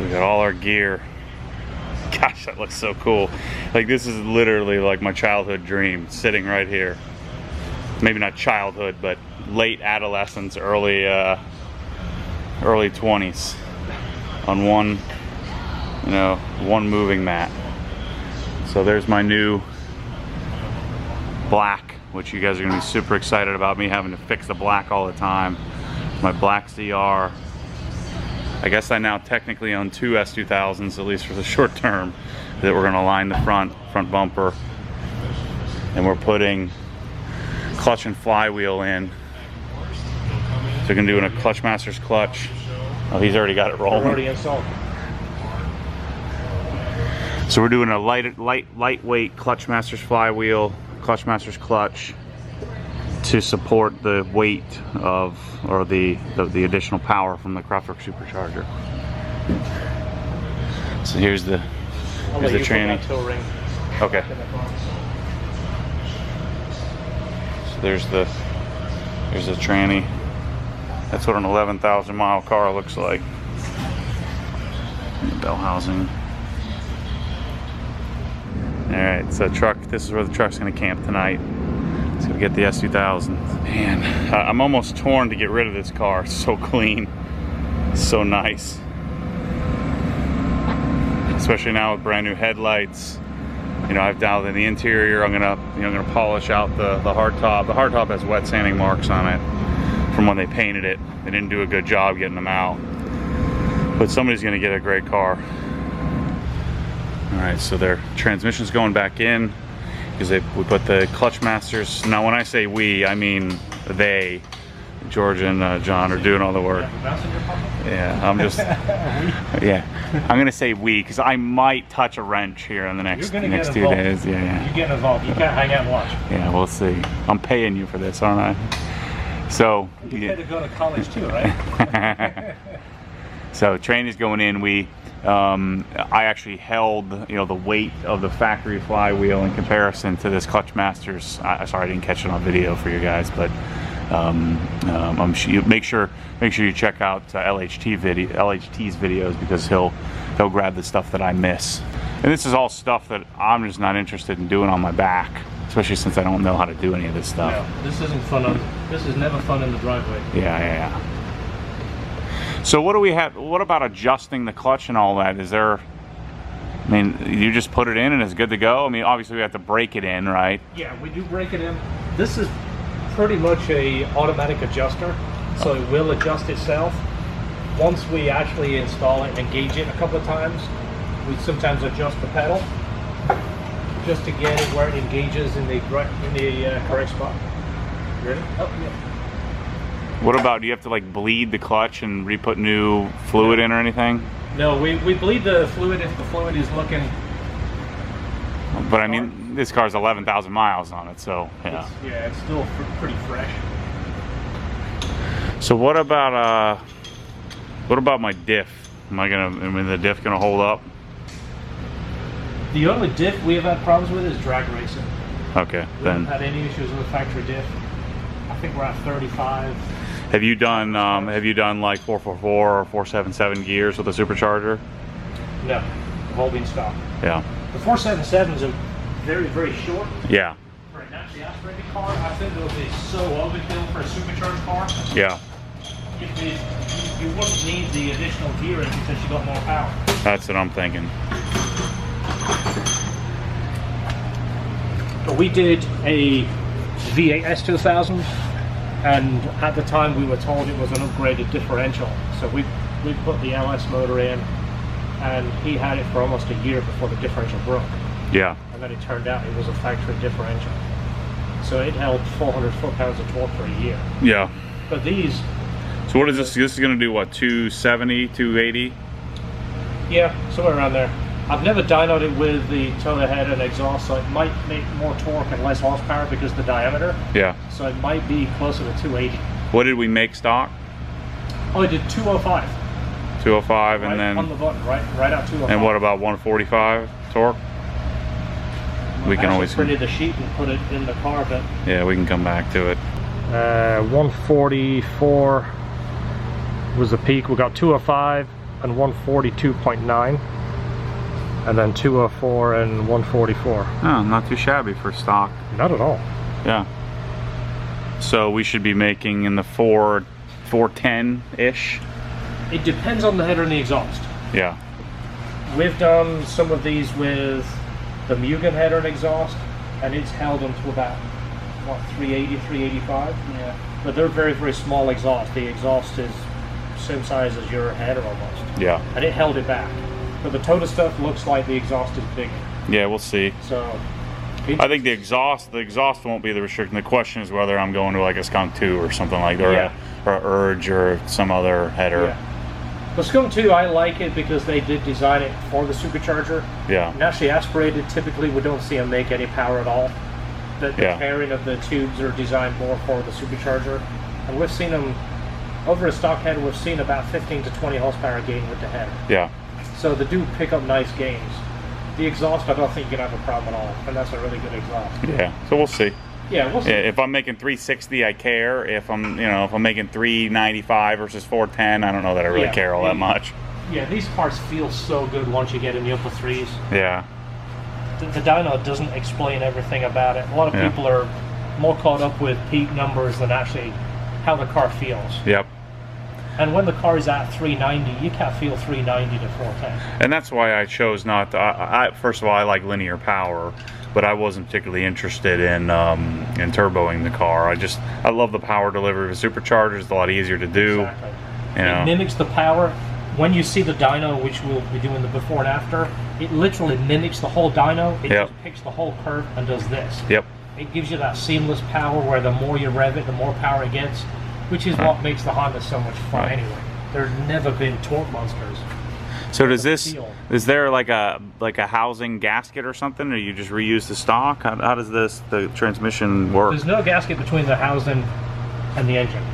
So we got all our gear. Gosh, that looks so cool. Like, this is literally like my childhood dream, sitting right here. Maybe not childhood, but late adolescence, early 20s on one, you know, one moving mat. So there's my new black, which you guys are gonna be super excited about, me having to fix the black all the time. My black CR. I guess I now technically own two S2000s, at least for the short term, that we're gonna line the front bumper. And we're putting clutch and flywheel in. So we're gonna do a Clutch Masters clutch. Oh, he's already got it rolling. Already installed. So we're doing a lightweight Clutch Masters flywheel, Clutch Masters clutch, to support the weight of, or the additional power from the Kraftwerk supercharger. So here's the tranny. Okay. So there's the tranny. That's what an 11,000 mile car looks like. Bell housing. All right, so this is where the truck's gonna camp tonight. It's gonna get the S2000. Man, I'm almost torn to get rid of this car. It's so clean, so nice. Especially now with brand new headlights. You know, I've dialed in the interior. I'm gonna polish out the hardtop. The hardtop has wet sanding marks on it from when they painted it. They didn't do a good job getting them out. But somebody's gonna get a great car. All right, so their transmission's going back in, because we put the Clutch Masters. Now when I say we, I mean they. George and John are doing all the work. Yeah, I'm just, yeah. I'm gonna say we, because I might touch a wrench here in the next 2 days. Yeah. You get involved, you can't hang out and watch. Yeah, we'll see. I'm paying you for this, aren't I? So. You had to go to college too, right? So training's going in. I actually held, you know, the weight of the factory flywheel in comparison to this Clutch Masters. Sorry, I didn't catch it on video for you guys, but make sure you check out LHT's videos, because he'll grab the stuff that I miss. And this is all stuff that I'm just not interested in doing on my back, especially since I don't know how to do any of this stuff. No, this isn't fun. This is never fun in the driveway. Yeah. So what do we have? What about adjusting the clutch and all that? Is there? I mean, you just put it in and it's good to go. I mean, obviously we have to break it in, right? Yeah, we do break it in. This is pretty much a automatic adjuster, so it will adjust itself. Once we actually install it and engage it a couple of times, we sometimes adjust the pedal just to get it where it engages in the correct spot. Ready? Oh, yeah. What about, do you have to like bleed the clutch and re-put new fluid in or anything? No, we bleed the fluid if the fluid is looking. But I mean, this car's 11,000 miles on it, so yeah. It's still pretty fresh. So what about my diff? I mean, the diff gonna hold up? The only diff we have had problems with is drag racing. Okay, we haven't had any issues with the factory diff. I think we're at 35. Have you done like 444 or 477 gears with a supercharger? No, they've all been stock. Yeah. The 477s are very, very short. Yeah. For a naturally aspirated car, I think it would be so overkill for a supercharged car. Yeah. You wouldn't need the additional gearing because you got more power. That's what I'm thinking. But we did a V8 S2000, and at the time we were told it was an upgraded differential. So we put the LS motor in, and he had it for almost a year before the differential broke. Yeah. And then it turned out it was a factory differential. So it held 400 foot-pounds of torque for a year. Yeah. But these... So what is this? This is going to do what, 270, 280? Yeah, somewhere around there. I've never dynoed it with the Toda head and exhaust, so it might make more torque and less horsepower because of the diameter. Yeah. So it might be closer to 280. What did we make stock? Oh, I did 205. 205, right and then... on the button, right at 205. And what about 145 torque? We can always printed the sheet and put it in the car, but... Yeah, we can come back to it. 144 was the peak. We got 205, and 142.9, and then 204 and 144. Oh, not too shabby for stock. Not at all. Yeah. So we should be making in the 410-ish. It depends on the header and the exhaust. Yeah. We've done some of these with the Mugen header and exhaust, and it's held them to about, what, 380, 385? Yeah. But they're very, very small exhaust. The exhaust is same size as your header almost. Yeah. And it held it back. But the Toda stuff looks like the exhaust is bigger. Yeah, we'll see. So I think the exhaust won't be the restriction. The question is whether I'm going to like a Skunk 2 or something like that, or a Urge or some other header. Yeah. The Skunk 2, I like it because they did design it for the supercharger. Yeah. And actually aspirated, typically we don't see them make any power at all. The pairing of the tubes are designed more for the supercharger. And we've seen them, over a stock header, we've seen about 15 to 20 horsepower gain with the header. Yeah. So they do pick up nice gains. The exhaust, I don't think you can have a problem at all, and that's a really good exhaust. Yeah, so we'll see. Yeah, we'll see. If I'm making 360, I care. If I'm making 395 versus 410, I don't know that I really care all that much. Yeah, these cars feel so good once you get in the upper threes. Yeah. The dyno doesn't explain everything about it. A lot of people are more caught up with peak numbers than actually how the car feels. Yep. And when the car is at 390, you can't feel 390 to 410. And that's why I chose not to. First of all, I like linear power, but I wasn't particularly interested in turboing the car. I love the power delivery of a supercharger. It's a lot easier to do. Exactly. You know. It mimics the power. When you see the dyno, which we'll be doing the before and after, it literally mimics the whole dyno. It just picks the whole curve and does this. Yep. It gives you that seamless power where the more you rev it, the more power it gets, which is what makes the Honda so much fun anyway. There's never been torque monsters. So does this, is there like a housing gasket or something, or you just reuse the stock? How does the transmission work? There's no gasket between the housing and the engine.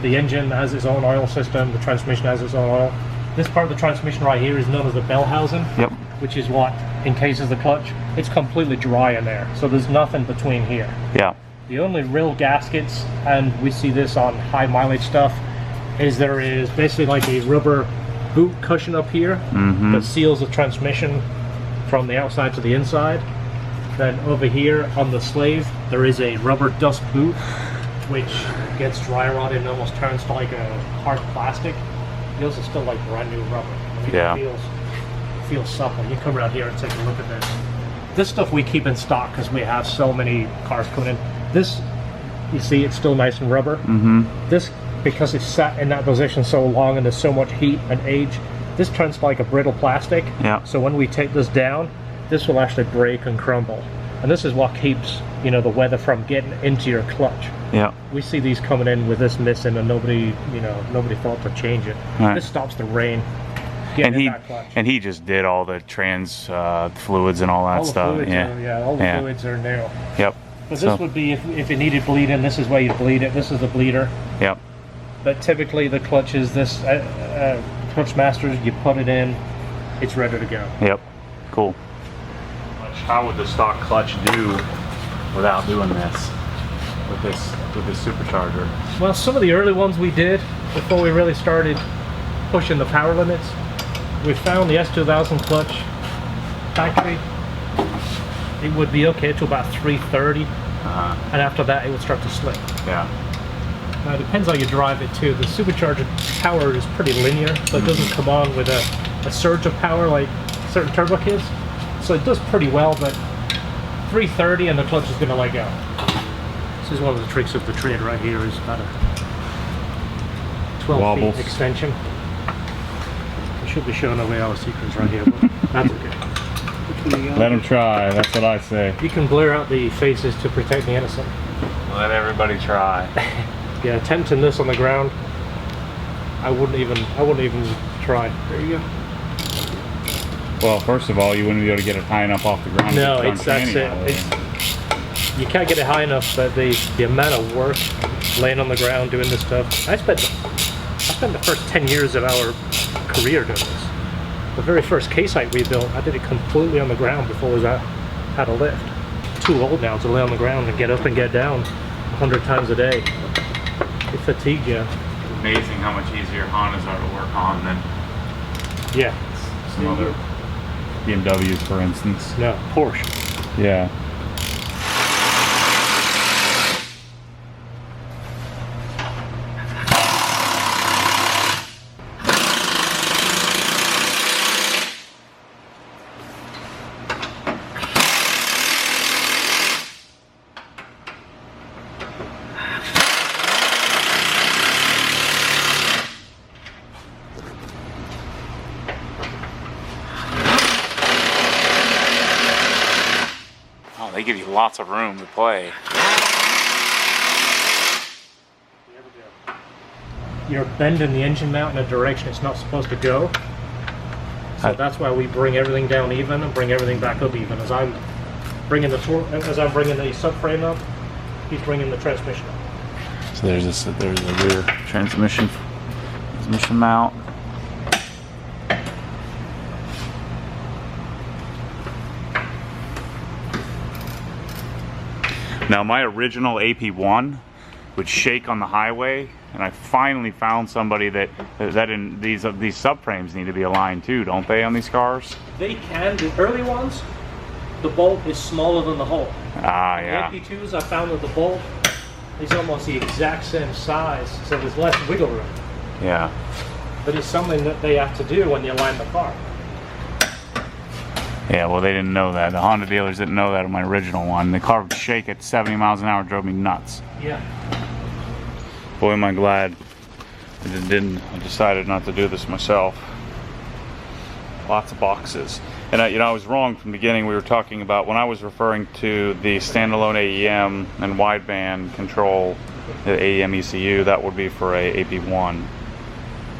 The engine has its own oil system, the transmission has its own oil. This part of the transmission right here is known as the bell housing, which is what encases the clutch. It's completely dry in there, so there's nothing between here. Yeah. The only real gaskets, and we see this on high mileage stuff, is there is basically like a rubber boot cushion up here that seals the transmission from the outside to the inside. Then over here on the slave, there is a rubber dust boot, which gets dry rotted and almost turns to like a hard plastic. Feels it's still like brand new rubber. I mean, it feels supple. You come around here and take a look at this. This stuff we keep in stock because we have so many cars coming in. This, you see, it's still nice and rubber. This, because it's sat in that position so long and there's so much heat and age, this turns like a brittle plastic. Yeah. So when we take this down, this will actually break and crumble. And this is what keeps, the weather from getting into your clutch. Yeah. We see these coming in with this missing, and nobody thought to change it. Right. This stops the rain. And he just did all the trans fluids and all that stuff. All the fluids are new. Yep. But this would be if it needed bleeding. This is where you bleed it. This is the bleeder. Yep. But typically the clutch is this Clutch Masters. You put it in, it's ready to go. Yep. Cool. How would the stock clutch do without doing this with this supercharger? Well, some of the early ones we did before we really started pushing the power limits. We found the S2000 clutch factory. It would be okay to about 330, and after that it would start to slip. Yeah. Now it depends how you drive it too. The supercharger power is pretty linear, so it doesn't come on with a surge of power like certain turbo kits. So it does pretty well, but 330 and the clutch is going to let go. This is one of the tricks of the trade right here, is about a 12 feet extension. I should be showing away our secrets right here, but that's okay. Let them try, that's what I say. You can blur out the faces to protect the innocent. Let everybody try. Yeah, attempting this on the ground, I wouldn't even try. There you go. Well, first of all, you wouldn't be able to get it high enough off the ground. No, that's it. You can't get it high enough, but the amount of work laying on the ground doing this stuff. I spent the first 10 years of our career doing this. The very first K-Site we built, I did it completely on the ground before I had a lift. Too old now to lay on the ground and get up and get down 100 times a day. It fatigued you. It's amazing how much easier Hondas are to work on than Yeah. Some other BMWs, for instance. No, Porsche. Yeah. Oh, they give you lots of room to play. You're bending the engine mount in a direction it's not supposed to go. So that's why we bring everything down even and bring everything back up even. As I'm bringing the subframe up, he's bringing the transmission up. So there's a rear transmission mount. Now my original AP1 would shake on the highway, and I finally found somebody that these subframes need to be aligned too, don't they, on these cars? They can. The early ones, the bolt is smaller than the hole. Ah, yeah. The AP2s, I found that the bolt is almost the exact same size, so there's less wiggle room. Yeah. But it's something that they have to do when you align the car. Yeah, well, they didn't know that. The Honda dealers didn't know that on my original one. The car would shake at 70 miles an hour, drove me nuts. Yeah. Boy, am I glad I decided not to do this myself. Lots of boxes. And I was wrong from the beginning. We were talking about, when I was referring to the standalone AEM and wideband control, the AEM ECU, that would be for a AP1.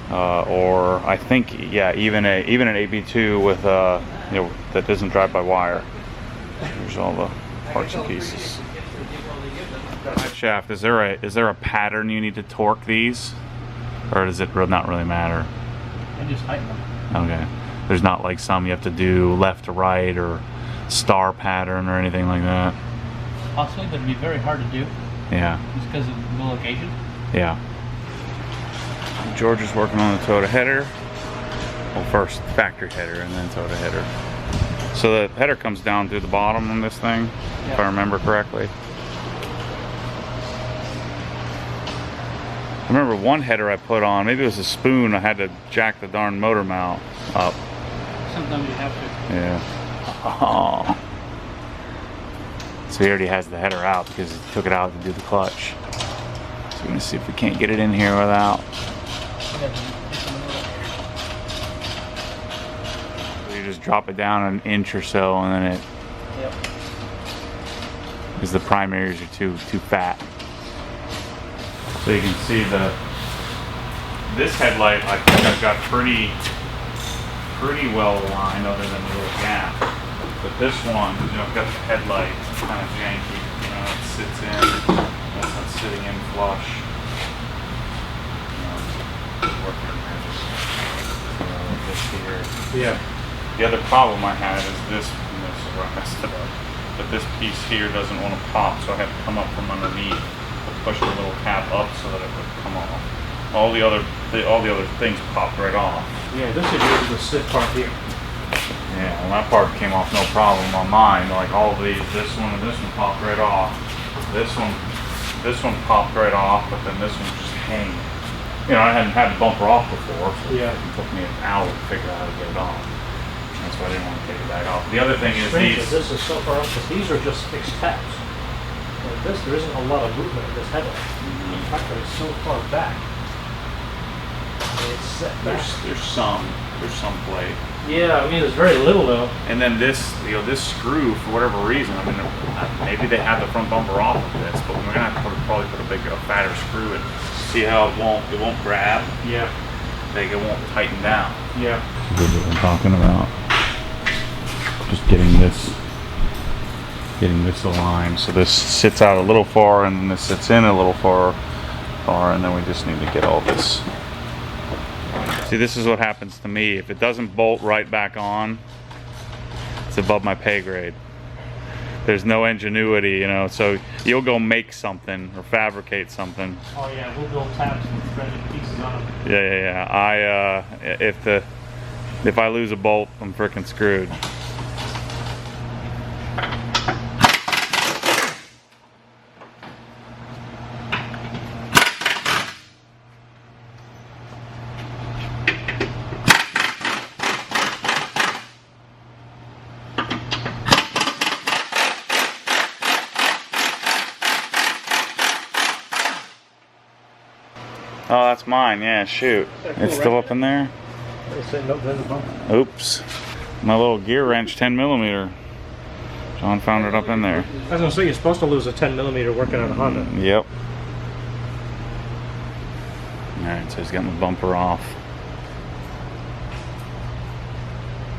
Or I think, yeah, even an AP2 with that doesn't drive by wire. Here's all the parts and pieces. Shaft, is there a pattern you need to torque these, or does it not really matter? And just tighten them. Okay. There's not like some you have to do left to right or star pattern or anything like that. Possibly, but it'd be very hard to do. Yeah. Just because of the location. Yeah. George is working on the Toda header. Well, first factory header and then Toda header. So the header comes down through the bottom on this thing, yeah, if I remember correctly. I remember one header I put on, maybe it was a spoon, I had to jack the darn motor mount up. Sometimes you have to. Yeah. Oh. So he already has the header out because he took it out to do the clutch. So we're gonna see if we can't get it in here without. So you just drop it down an inch or so, and then it. Yep. Because the primaries are too fat. So you can see this headlight, I think I've got pretty well aligned, other than the little gap. But this one, I've got the headlight kind of janky. It sits in, that's not sitting in flush. Working on this here. Yeah. The other problem I had is this, and this is where I messed it up. But this piece here doesn't want to pop, so I have to come up from underneath, push the little cap up so that it would come off. All the other things popped right off. Yeah, this is usually the stiff part here. Yeah, well, that part came off no problem on mine. Like all of these, this one and this one popped right off. This one popped right off, but then this one just hanging. I hadn't had the bumper off before, so yeah, it took me an hour to figure out how to get it off. That's why I didn't want to take it back off. The other thing is these. This is so far up because these are just fixed tabs. Like this, there isn't a lot of movement in this headlight. In fact, it's so far back. It's set back. There's some play. Yeah, I mean there's very little though. And then this screw, for whatever reason, I mean, maybe they had the front bumper off of this, but we're gonna have to probably put a fatter screw in. See how it won't grab? Yeah. It won't tighten down. Yeah. This is what I'm talking about. Just getting this aligned. So this sits out a little far, and then this sits in a little far, and then we just need to get all this. See, this is what happens to me. If it doesn't bolt right back on, it's above my pay grade. There's no ingenuity, so you'll go make something or fabricate something. Oh yeah, we'll build tabs with threaded pieces on them. Yeah. If I lose a bolt, I'm freaking screwed. Oh, that's mine. Yeah, shoot. It's still up in there? Oops. My little gear wrench, 10mm. John found it up in there. I was gonna say, you're supposed to lose a 10mm working on a Honda. Yep. Alright, so he's getting the bumper off.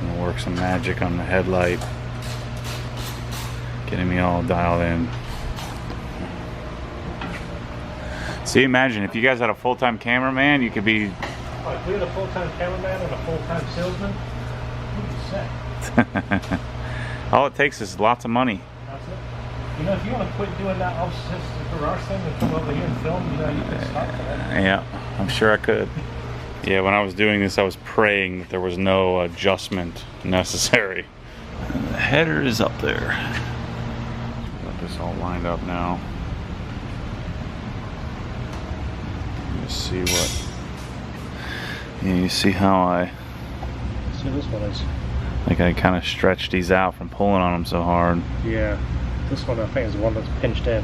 I'm gonna work some magic on the headlight. Getting me all dialed in. See, imagine if you guys had a full-time cameraman, you could be... If we had a full-time cameraman and a full-time salesman, we'd be set. All it takes is lots of money. That's it. You know, if you want to quit doing that upstairs garage thing and come over here and film, you know, you can stop that. Yeah, I'm sure I could. Yeah, when I was doing this, I was praying that there was no adjustment necessary. And the header is up there. Got this all lined up now. Let's see what... Yeah, you see how I... See, this one is... Like I kind of stretched these out from pulling on them so hard. Yeah, this one I think is the one that's pinched in.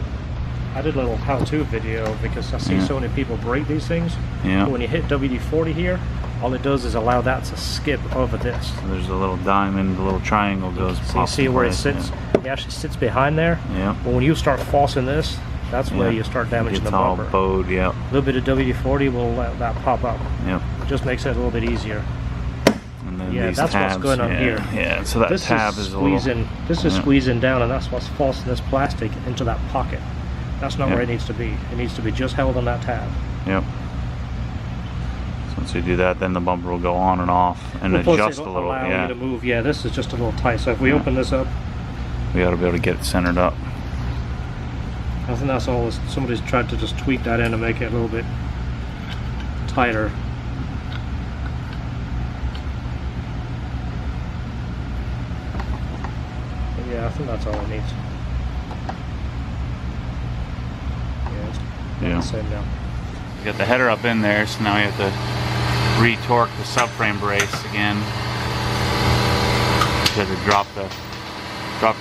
I did a little how-to video because I see so many people break these things. Yeah. When you hit WD-40 here, all it does is allow that to skip over this. So there's a little diamond, the little triangle goes. So you see where it sits? Yeah. It actually sits behind there. Yeah. But when you start forcing this, that's where you start damaging the bumper. It's all bowed, yeah. A little bit of WD-40 will let that pop up. Yep. It just makes it a little bit easier. And then Yeah, these that's tabs, what's going on here. Yeah, so that this tab is squeezing. a little... This is squeezing down, and that's what's forcing this plastic into that pocket. That's not where it needs to be. It needs to be just held on that tab. Yep. So once you do that, then the bumper will go on and off and adjust a little. Allow Yeah. you to move. Yeah, this is just a little tight. So if we open this up, we ought to be able to get it centered up. I think that's all. Somebody's tried to just tweak that in to make it a little bit tighter. But yeah, I think that's all it needs. Yeah. Same now. We got the header up in there, so now we have to re-torque the subframe brace again. We have to drop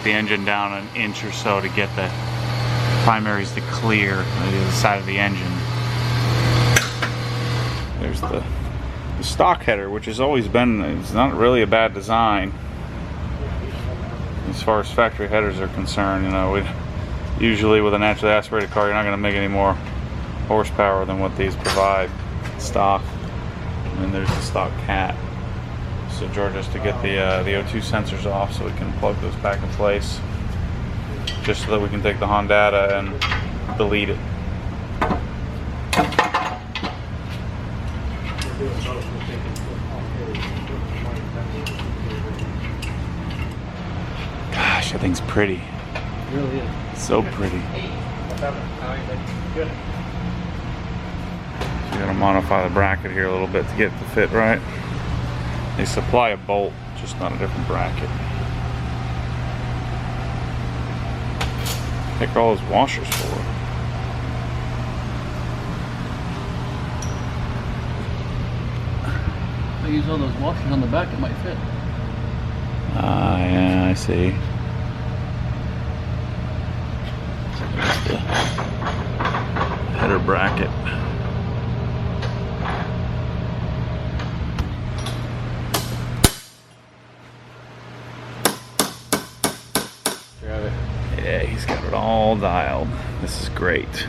the engine down an inch or so to get the primaries to clear the side of the engine. There's the stock header, which has always been, it's not really a bad design as far as factory headers are concerned. You know, usually with a naturally aspirated car, you're not going to make any more horsepower than what these provide stock. And then there's the stock cat. So George has to get the O2 sensors off so we can plug those back in place, just so that we can take the Honda and delete it. Gosh, that thing's pretty. It really is. So pretty. Good. So you gotta modify the bracket here a little bit to get it to fit right. They supply a bolt, just not a different bracket. Heck are all those washers for? If I use all those washers on the back, it might fit. Ah, yeah, I see. That's the header bracket. Yeah, he's got it all dialed. This is great.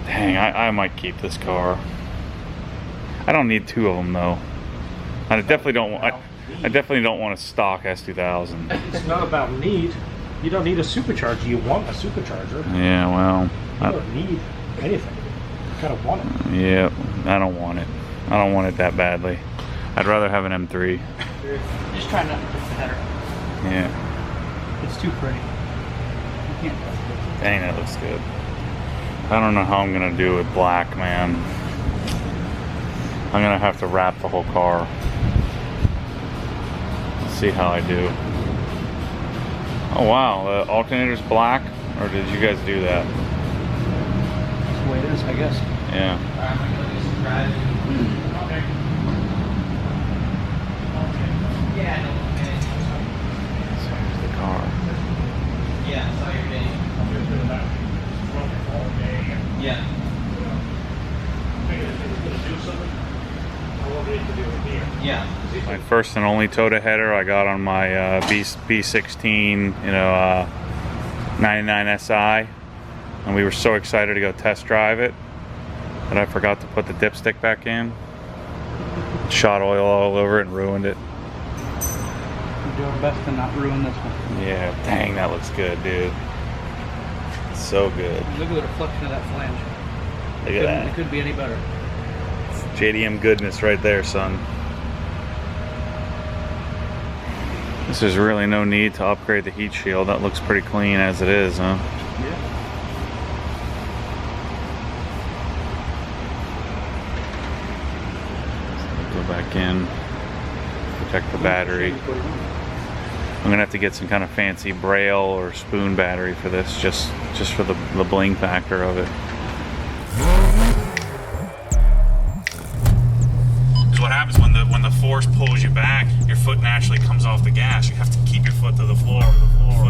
Dang, I might keep this car. I don't need two of them though. I definitely don't want. I definitely don't want a stock S2000. It's not about need. You don't need a supercharger. You want a supercharger. Yeah, well. You don't need anything. You kind of want it. Yeah, I don't want it. I don't want it that badly. I'd rather have an M3. Just try not to push the header. Yeah. It's too pretty. You can't touch it. Dang, that looks good. I don't know how I'm gonna do it black, man. I'm gonna have to wrap the whole car. Let's see how I do. Oh wow, the alternator's black, or did you guys do that? That's the way it is, I guess. Yeah. Okay. So here's the car. Yeah, saw your day. I'm just doing that. Running all day. Yeah. Yeah. My first and only Toda header I got on my B16, 99 SI, and we were so excited to go test drive it that I forgot to put the dipstick back in. Shot oil all over it and ruined it. We do our best to not ruin this one. Yeah, dang, that looks good, dude. So good. Look at the reflection of that flange. Look at It that. could be any better. JDM goodness right there, son. There's really no need to upgrade the heat shield. That looks pretty clean as it is, huh? Yeah. Go back in, protect the battery. I'm gonna have to get some kind of fancy braille or spoon battery for this, just for the bling factor of it. What happens when the force pulls you back, your foot naturally comes off the gas. You have to keep your foot to the floor. The